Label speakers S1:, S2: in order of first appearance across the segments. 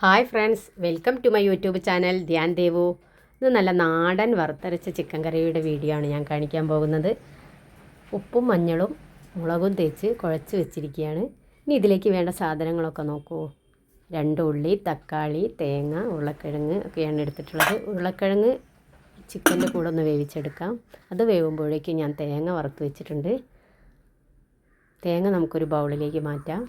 S1: Hi friends, welcome to my YouTube channel Dhyan Devu. ഇത് നല്ല നാടൻ വറുത്തരച്ച ചിക്കൻ കറിയുടെ വീഡിയോ ആണ് ഞാൻ കാണിക്കാൻ പോകുന്നത്. ഉപ്പും മഞ്ഞളും മുളകും തേച്ച് കുഴച്ച് വെച്ചിരിക്കുകയാണ്. ഇനി ഇതിലേക്ക് വേണ്ട സാധനങ്ങളൊക്കെ നോക്കൂ. 2 ഉള്ളി, തക്കാളി, തേങ്ങ, ഉരുളക്കിഴങ്ങ് ഒക്കെയാണ് എടുത്തിട്ടുള്ളത്. ഉരുളക്കിഴങ്ങ് ചിക്കൻ്റെ കൂടെ ഒന്ന് വേവിച്ചെടുക്കാം. അത് വേവുമ്പോഴേക്കും ഞാൻ തേങ്ങ വറുത്ത് വെച്ചിട്ടുണ്ട്. തേങ്ങ നമുക്കൊരു ബൗളിലേക്ക് മാറ്റാം.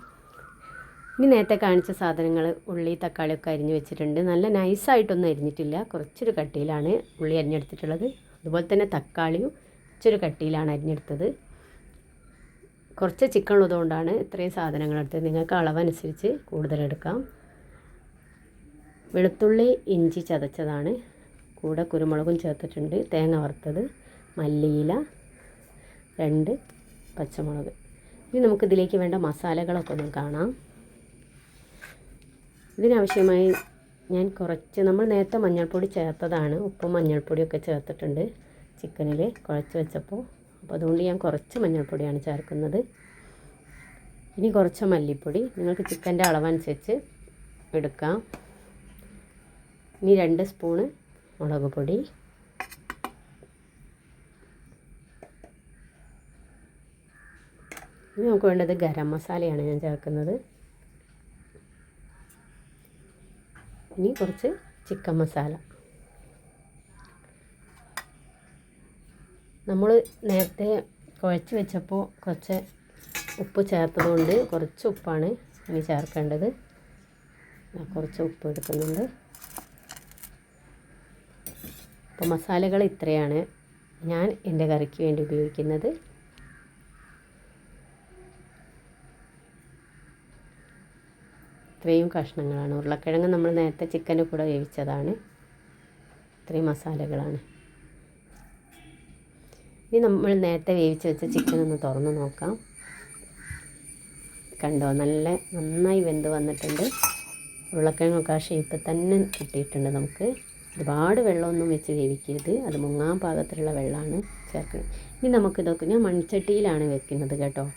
S1: ഇനി നേരത്തെ കാണിച്ച സാധനങ്ങൾ ഉള്ളി തക്കാളിയൊക്കെ അരിഞ്ഞ് വെച്ചിട്ടുണ്ട്. നല്ല നൈസായിട്ടൊന്നും അരിഞ്ഞിട്ടില്ല, കുറച്ചൊരു കട്ടിയിലാണ് ഉള്ളി അരിഞ്ഞെടുത്തിട്ടുള്ളത്. അതുപോലെ തന്നെ തക്കാളിയും ഇച്ചൊരു കട്ടിയിലാണ് അരിഞ്ഞെടുത്തത്. കുറച്ച് ചിക്കൻ ഉള്ളതുകൊണ്ടാണ് ഇത്രയും സാധനങ്ങൾ എടുത്തത്. നിങ്ങൾക്ക് അളവനുസരിച്ച് കൂടുതലെടുക്കാം. വെളുത്തുള്ളി ഇഞ്ചി ചതച്ചതാണ്, കൂടെ കുരുമുളകും ചേർത്തിട്ടുണ്ട്. തേങ്ങ വറുത്തത്, മല്ലിയില, 2 പച്ചമുളക്. ഇനി നമുക്കിതിലേക്ക് വേണ്ട മസാലകളൊക്കെ ഒന്ന് കാണാം. ഇതിനാവശ്യമായി ഞാൻ നമ്മൾ നേരത്തെ മഞ്ഞൾപ്പൊടി ചേർത്തതാണ്. ഉപ്പും മഞ്ഞൾപ്പൊടിയൊക്കെ ചേർത്തിട്ടുണ്ട് ചിക്കനിൽ കുഴച്ച് വെച്ചപ്പോൾ. അപ്പോൾ അതുകൊണ്ട് ഞാൻ കുറച്ച് മഞ്ഞൾപ്പൊടിയാണ് ചേർക്കുന്നത്. ഇനി കുറച്ച് മല്ലിപ്പൊടി, നിങ്ങൾക്ക് ചിക്കൻ്റെ അളവനുസരിച്ച് എടുക്കാം. ഇനി 2 സ്പൂണ് മുളക് പൊടി, ഇനി നമുക്ക് വേണ്ടത് ഗരം മസാലയാണ് ഞാൻ ചേർക്കുന്നത്. ഇനി കുറച്ച് ചിക്കൻ മസാല. നമ്മൾ നേരത്തെ കുഴച്ച് വെച്ചപ്പോൾ കുറച്ച് ഉപ്പ് ചേർത്തതുകൊണ്ട് കുറച്ച് ഉപ്പാണ് ഇനി ചേർക്കേണ്ടത്. കുറച്ച് ഉപ്പ് എടുക്കുന്നുണ്ട്. അപ്പോൾ മസാലകൾ ഇത്രയാണ് ഞാൻ എൻ്റെ കറിക്ക് വേണ്ടി ഉപയോഗിക്കുന്നത്. ഇത്രയും കഷ്ണങ്ങളാണ്. ഉരുളക്കിഴങ്ങ് നമ്മൾ നേരത്തെ ചിക്കൻ്റെ കൂടെ വേവിച്ചതാണ്. ഇത്രയും മസാലകളാണ്. ഇനി നമ്മൾ നേരത്തെ വേവിച്ച് വെച്ച ചിക്കൻ ഒന്ന് തുറന്ന് നോക്കാം. കണ്ടോ, നന്നായി വെന്ത് വന്നിട്ടുണ്ട്. ഉരുളക്കിഴങ്ങൊക്കെ ആ ഷേപ്പിൽ തന്നെ കിട്ടിയിട്ടുണ്ട്. നമുക്ക് ഒരുപാട് വെള്ളമൊന്നും വെച്ച് വേവിക്കരുത്, അത് മുങ്ങാൻ പാകത്തിലുള്ള വെള്ളമാണ് ചേർക്കുന്നത്. ഇനി നമുക്കിതൊക്കെ ഞാൻ മൺചട്ടിയിലാണ് വെക്കുന്നത് കേട്ടോ.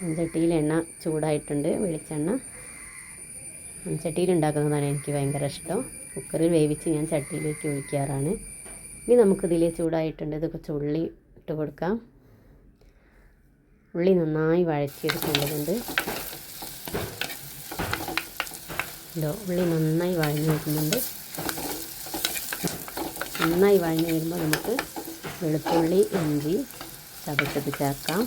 S1: മൺചട്ടിയിൽ എണ്ണ ചൂടായിട്ടുണ്ട്, വെളിച്ചെണ്ണ. ചട്ടിയിൽ ഉണ്ടാക്കുന്നതാണ് എനിക്ക് ഭയങ്കര ഇഷ്ടം. കുക്കറിൽ വേവിച്ച് ഞാൻ ചട്ടിയിലേക്ക് ഒഴിക്കാറാണ്. ഇനി നമുക്കിതിൽ ചൂടായിട്ടുണ്ട്. ഇത് കുറച്ച് ഉള്ളി ഇട്ട് കൊടുക്കാം. ഉള്ളി നന്നായി വഴറ്റിയെടുക്കേണ്ടതുണ്ട്. ഉള്ളി നന്നായി വഴഞ്ഞു വരുന്നുണ്ട്. നന്നായി വഴഞ്ഞു വരുമ്പോൾ നമുക്ക് വെളുത്തുള്ളി ഇഞ്ചി ചതച്ചത് ചേർക്കാം.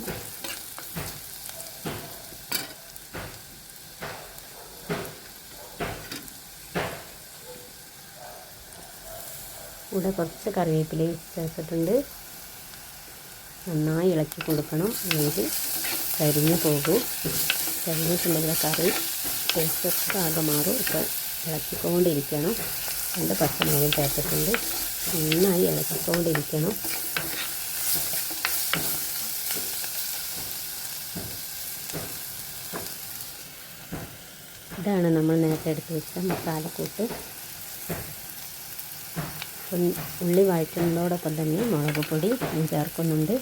S1: കൂടെ കുറച്ച് കറിവേപ്പില ചേർത്തിട്ടുണ്ട്. നന്നായി ഇളക്കി കൊടുക്കണം, അല്ലെങ്കിൽ കരിഞ്ഞു പോകും. കരിഞ്ഞിട്ടുണ്ടെങ്കിൽ കറി ടേസ്റ്റൊക്കെ ആകെ മാറും. ഇപ്പോൾ ഇളക്കിക്കൊണ്ടിരിക്കണം. 2 പച്ചമുളകും ചേർത്തിട്ടുണ്ട്. നന്നായി ഇളക്കിക്കൊണ്ടിരിക്കണം. ഇതാണ് നമ്മൾ നേരത്തെ എടുത്ത് വെച്ച മസാലക്കൂട്ട്. ഉള്ളി വഴറ്റുന്നതോടൊപ്പം തന്നെ മുളക് പൊടി ചേർക്കുന്നുണ്ട്.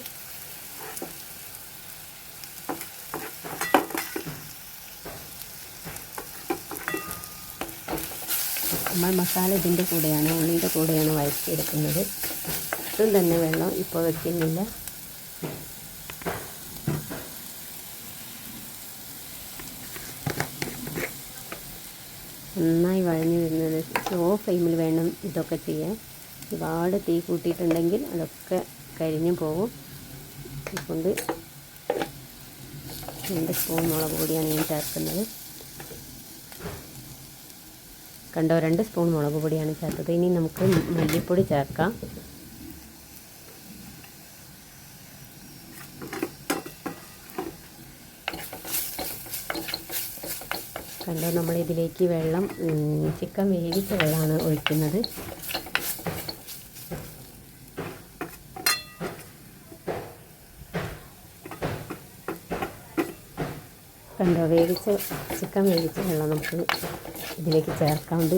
S1: നമ്മൾ മസാല ഇതിൻ്റെ കൂടെയാണ്, ഉള്ളിയുടെ കൂടെയാണ് വഴറ്റിയെടുക്കുന്നത്. ഒട്ടും തന്നെ വെള്ളം ഇപ്പോൾ വയ്ക്കുന്നില്ല. നന്നായി വഴഞ്ഞു വരുന്നത്. സ്ലോ ഫ്ലെയിമിൽ വേണം ഇതൊക്കെ ചെയ്യാൻ. ഒരുപാട് തീ കൂട്ടിയിട്ടുണ്ടെങ്കിൽ അതൊക്കെ കരിഞ്ഞു പോകും. അതുകൊണ്ട് 2 സ്പൂൺ മുളക് പൊടിയാണ് ഞാൻ ചേർക്കുന്നത്. കണ്ടോ, 2 സ്പൂൺ മുളക് പൊടിയാണ് ചേർത്തത്. ഇനി നമുക്ക് മല്ലിപ്പൊടി ചേർക്കാം. കണ്ടോ, നമ്മളിതിലേക്ക് വെള്ളം ചിക്കൻ വേവിച്ച വെള്ളമാണ് ഒഴിക്കുന്നത്. കണ്ടോ, ചിക്കൻ വേവിച്ച വെള്ളം നമുക്ക് ഇതിലേക്ക് ചേർക്കാണ്ട്.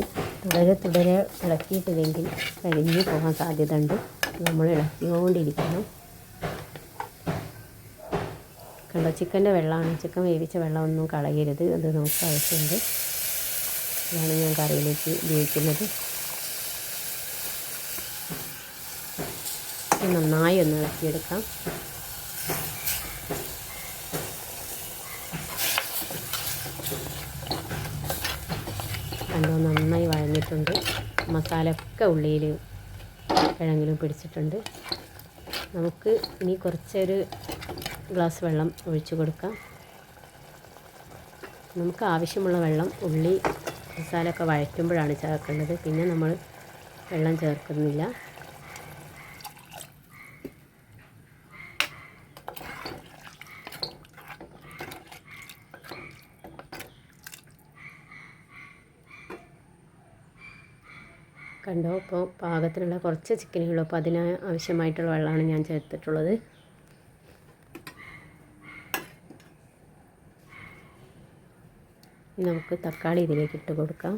S1: തുടരെ ഇളക്കിയിട്ടില്ലെങ്കിൽ കരിഞ്ഞു പോകാൻ സാധ്യത ഉണ്ട്. നമ്മൾ ഇളക്കിക്കൊണ്ടിരിക്കണം. കണ്ടോ, ചിക്കൻ്റെ വെള്ളമാണ്. ചിക്കൻ വേവിച്ച വെള്ളമൊന്നും കളയരുത്, അത് നമുക്ക് ആവശ്യമുണ്ട്. ഇതാണ് ഞാൻ കറിയിലേക്ക് ഉപയോഗിക്കുന്നത്. നന്നായി ഒന്ന് ഇളക്കിയെടുക്കാം. കണ്ടോ, നന്നായി വഴഞ്ഞിട്ടുണ്ട്. മസാല ഒക്കെ ഉള്ളിയിൽ കിഴങ്ങിലും പിടിച്ചിട്ടുണ്ട്. നമുക്ക് ഇനി കുറച്ചൊരു ഗ്ലാസ് വെള്ളം ഒഴിച്ച് കൊടുക്കാം. നമുക്ക് ആവശ്യമുള്ള വെള്ളം ഉള്ളി മസാല ഒക്കെ വഴറ്റുമ്പോഴാണ് ചേർക്കേണ്ടത്. പിന്നെ നമ്മൾ വെള്ളം ചേർക്കുന്നില്ല. കണ്ടോ, ഇപ്പോൾ പാകത്തിനുള്ള കുറച്ച് ചിക്കനേ ഉള്ളൂ. അപ്പോൾ അതിന് ആവശ്യമായിട്ടുള്ള വെള്ളമാണ് ഞാൻ ചേർത്തിട്ടുള്ളത്. നമുക്ക് തക്കാളി ഇതിലേക്ക് ഇട്ട് കൊടുക്കാം.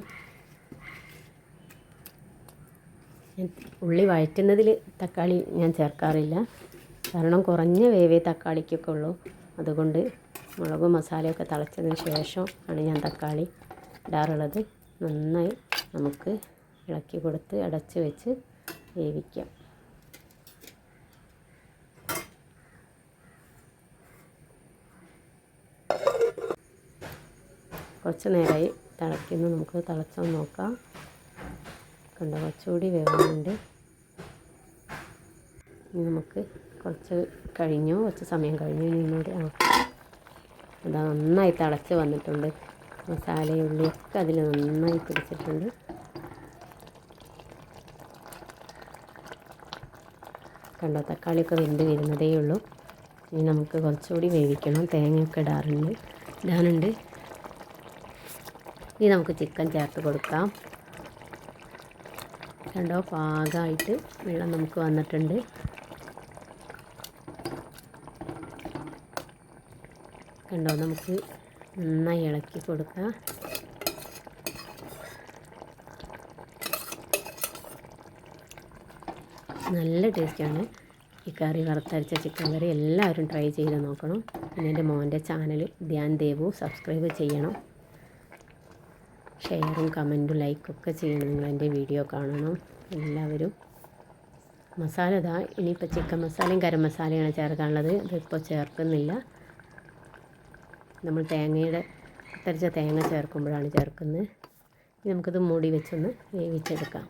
S1: ഉള്ളി വഴറ്റുന്നതിൽ തക്കാളി ഞാൻ ചേർക്കാറില്ല, കാരണം കുറഞ്ഞ വേവേ തക്കാളിക്കൊക്കെ ഉള്ളൂ. അതുകൊണ്ട് മുളകും മസാലയൊക്കെ തിളച്ചതിന് ശേഷം ആണ് ഞാൻ തക്കാളി ഇടാറുള്ളത്. നന്നായി നമുക്ക് ഇളക്കി കൊടുത്ത് അടച്ച് വെച്ച് വേവിക്കാം. കുറച്ച് നേരമായി തിളയ്ക്കുന്നു. നമുക്ക് തിളച്ചൊന്ന് നോക്കാം. കണ്ടോ, കുറച്ചുകൂടി വേവുന്നുണ്ട്. ഇനി നമുക്ക് കുറച്ച് സമയം കഴിഞ്ഞു. ഇനിയൊന്നുകൂടി അതാ നന്നായി തിളച്ച് വന്നിട്ടുണ്ട്. മസാലയും ഉള്ളിയൊക്കെ അതിൽ നന്നായി പിടിച്ചിട്ടുണ്ട്. കണ്ടോ, തക്കാളിയൊക്കെ വെന്ത് വരുന്നതേ ഉള്ളൂ. ഇനി നമുക്ക് കുറച്ചുകൂടി വേവിക്കണം. തേങ്ങയൊക്കെ ഇടാനുണ്ട്. ഇനി നമുക്ക് ചിക്കൻ ചേർത്ത് കൊടുക്കാം. കണ്ടോ, പാകമായിട്ട് വെള്ളം നമുക്ക് വന്നിട്ടുണ്ട്. കണ്ടോ, നമുക്ക് നന്നായി ഇളക്കി കൊടുക്കാം. നല്ല ടേസ്റ്റാണ് ഈ കറി, വറുത്തരച്ച ചിക്കൻ കറി. എല്ലാവരും ട്രൈ ചെയ്ത് നോക്കണം. പിന്നെ എൻ്റെ മോൻ്റെ ചാനൽ ധ്യാൻ ദേവു സബ്സ്ക്രൈബ് ചെയ്യണം. ഷെയറും കമൻറ്റും ലൈക്കൊക്കെ ചെയ്യണം. നിങ്ങൾ എൻ്റെ വീഡിയോ കാണണം എല്ലാവരും. മസാല ഇതാ, ഇനിയിപ്പോൾ ചിക്കൻ മസാലയും ഗരം മസാലയാണ് ചേർക്കാനുള്ളത്. ഇതിപ്പോൾ ചേർക്കുന്നില്ല. നമ്മൾ വറുത്തരച്ച തേങ്ങ ചേർക്കുമ്പോഴാണ് ചേർക്കുന്നത്. ഇനി നമുക്കിത് മൂടി വെച്ചൊന്ന് വേവിച്ചെടുക്കാം.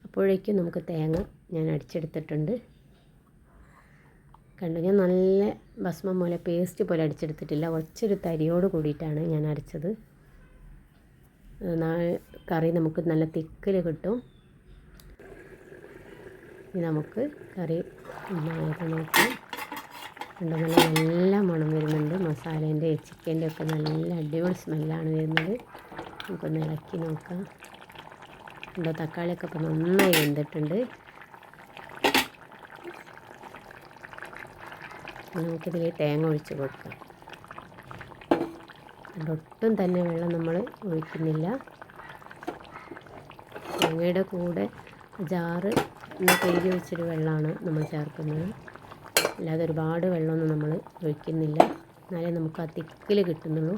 S1: അപ്പോഴേക്കും നമുക്ക് തേങ്ങ ഞാൻ അടിച്ചെടുത്തിട്ടുണ്ട്. കണ്ടു, ഞാൻ നല്ല ഭസ്മം പോലെ പേസ്റ്റ് പോലെ അടിച്ചെടുത്തിട്ടില്ല. കുറച്ചൊരു തരിയോട് കൂടിയിട്ടാണ് ഞാൻ അരച്ചത്. കറി നമുക്ക് നല്ല തിക്കിൽ കിട്ടും. ഇനി നമുക്ക് കറി നോക്കാം. കണ്ടോ, നല്ല മണം വരുന്നുണ്ട്. മസാലേൻ്റെ ചിക്കൻ്റെ ഒക്കെ നല്ല അടിപൊളി സ്മെല്ലാണ് വരുന്നത്. നമുക്കൊന്ന് ഇളക്കി നോക്കാം. കണ്ടോ, തക്കാളിയൊക്കെ ഇപ്പോൾ നന്നായി വെന്തിട്ടുണ്ട്. നമുക്കിതിൽ തേങ്ങ ഒഴിച്ച് കൊടുക്കാം. ഒട്ടും തന്നെ വെള്ളം നമ്മൾ ഒഴിക്കുന്നില്ല. തേങ്ങയുടെ കൂടെ ജാറ് കഴുകി വെച്ചൊരു വെള്ളമാണ് നമ്മൾ ചേർക്കുന്നത്. അല്ലാതെ ഒരുപാട് വെള്ളമൊന്നും നമ്മൾ ഒഴിക്കുന്നില്ല. എന്നാലേ നമുക്ക് ആ തിക്കിൽ കിട്ടുള്ളൂ.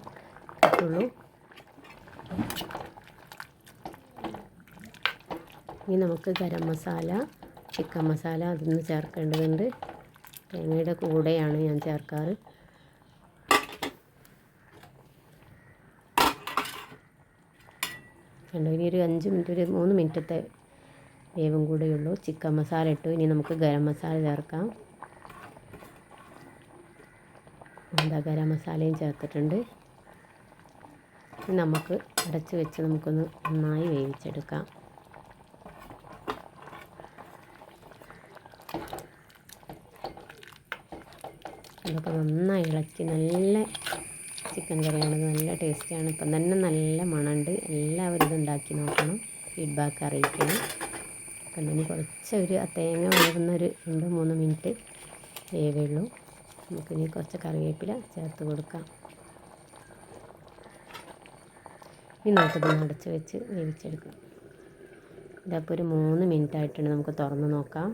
S1: ഇനി നമുക്ക് ഗരം മസാല, ചിക്കൻ മസാല അതൊന്ന് ചേർക്കേണ്ടതുണ്ട്. തേങ്ങയുടെ കൂടെയാണ് ഞാൻ ചേർക്കാറ്. കണ്ടു, ഇനി ഒരു 5 മിനിറ്റ്, ഒരു 3 മിനിറ്റത്തെ വേവും കൂടെയുള്ളൂ. ചിക്കൻ മസാല ഇട്ടു. ഇനി നമുക്ക് ഗരം മസാല ചേർക്കാം. ഗരം മസാലയും ചേർത്തിട്ടുണ്ട്. ഇനി നമുക്ക് അടച്ച് വെച്ച് നമുക്കൊന്ന് നന്നായി വേവിച്ചെടുക്കാം. അതൊക്കെ നന്നായി ഇളക്കി, നല്ല ചിക്കൻ കറിയാണ്. നല്ല ടേസ്റ്റിയാണ്. ഇപ്പം തന്നെ നല്ല മണമുണ്ട്. എല്ലാവരും ഇത് ഉണ്ടാക്കി നോക്കണം, ഫീഡ്ബാക്ക് അറിയിക്കണം. കണ്ടിനി കുറച്ചൊരു തേങ്ങ വേകുന്നൊരു 2-3 മിനിറ്റ് വേവുള്ളൂ. നമുക്കിനി കുറച്ച് കറിവേപ്പില ചേർത്ത് കൊടുക്കാം. ഇനി നമുക്കിതൊന്ന് അടച്ച് വെച്ച് വേവിച്ചെടുക്കാം. ഇതപ്പോൾ ഒരു 3 മിനിറ്റ് ആയിട്ടുണ്ട്. നമുക്ക് തുറന്ന് നോക്കാം.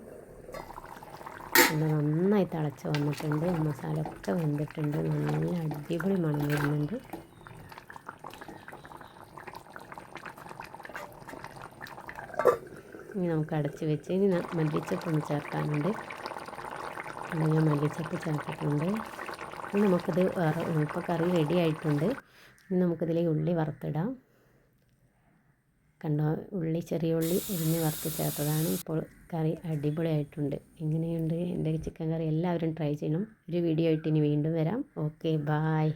S1: ഇത് നന്നായി തിളച്ച് വന്നിട്ടുണ്ട്. മസാല ഒക്കെ വെന്തിട്ടുണ്ട്. നല്ല അടിപൊളി മണം വരുന്നുണ്ട്. ഇനി നമുക്ക് അടച്ച് വെച്ച് ഇനി മല്ലിച്ചപ്പ് ഒന്ന് ചേർക്കാനുണ്ട്. ഞാൻ മല്ലിച്ചപ്പ് ചേർത്തിട്ടുണ്ട്. ഇനി നമുക്കിത് ഇപ്പോൾ കറി റെഡി ആയിട്ടുണ്ട്. ഇനി നമുക്കിതിലേക്ക് ഉള്ളി വറുത്തിടാം. കണ്ടോ, ചെറിയ ഉള്ളി എരിഞ്ഞ് വറുത്ത് ചേർത്തതാണ്. ഇപ്പോൾ കറി അടിപൊളിയായിട്ടുണ്ട്. എങ്ങനെയുണ്ട് എൻ്റെ ചിക്കൻ കറി? എല്ലാവരും ട്രൈ ചെയ്യണം. ഒരു വീഡിയോ ആയിട്ട് ഇനി വീണ്ടും വരാം. Okay, bye.